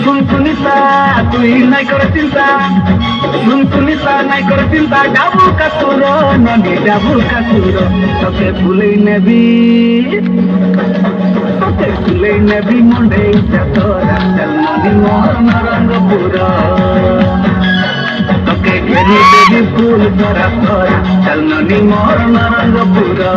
सुनिता तुई नहीं कर चिंता सुनिता नहीं कर चिंता डाबू का सुरो ननी डाबू का सुरो तोके भूले नेबी मुंडे तोरा चल नदी मोर नरंग पूरा तोके घेरी देवी फूल तोरा तोरा चल नदी मोर नरंग पूरा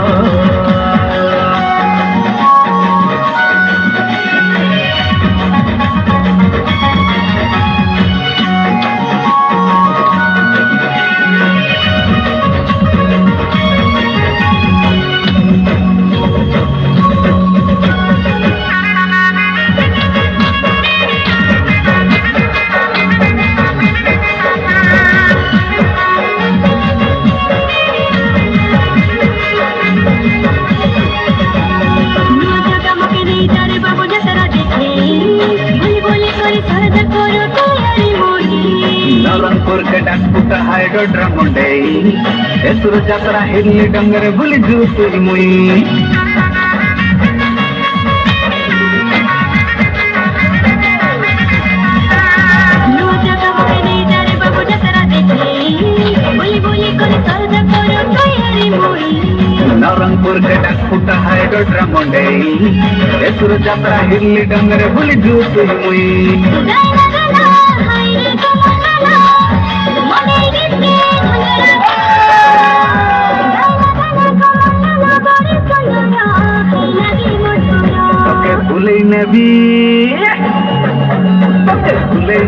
नरंगपुर के डाकपुटा हाइड्रोड्रम मुंडे एसुर जात्रा हिरली डंगर भूली जूतुरी मुई नरंगपुर के डाकपुटा हाइड्रोड्रम मुंडे एसुर जात्रा हिरली डंगर भूली जूतुरी मुई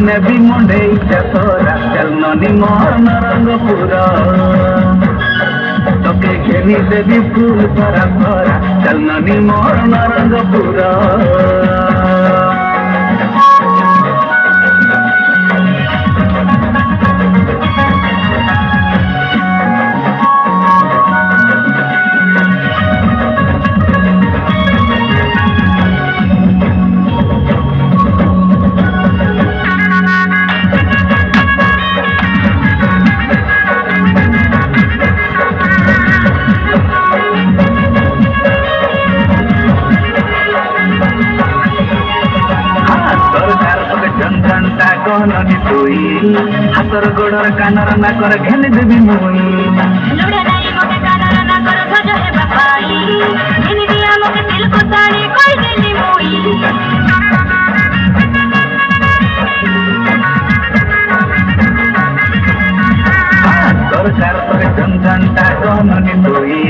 नबी मुंडे तोरा चल ननी मोर नरंग पूरा तोके घेनी देवी फूल तोरा तोरा चल ननी मोर नरंग पूरा ननी तुई हातर गोड़र कानर ना कर घेन देवी मुई लोड़ा नहीं मोके कानर ना कर सजो हे बापाई घेन दिया मोके सिल्क साड़ी कोई देली मुई सरकार पर जनता को ननी तुई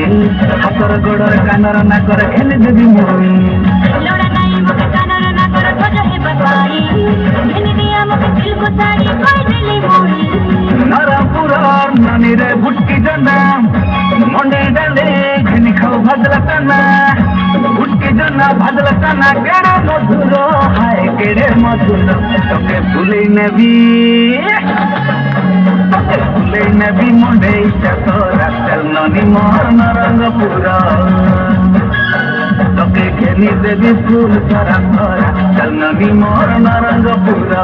हातर गोड़र कानर ना कर घेन देवी मुई लोड़ा नहीं मोके कानर ना कर सजो हे बापाई घेन दिया मोके सिल्क साड़ी कोई देली मुई नरंगपुर ननी रे भुटकी जन्ना मुंडे डाले घेनी खाओ भजला तना भुटकी जन्ना भजला तना केड़े मधुरो हाय केड़े मधुरो तोके भूले नबी मुंडे तोरा चल ननी मोर नरंग पूरा तोके घेनी देवी फूल तोरा तोरा चल ननी मोर नरंग पूरा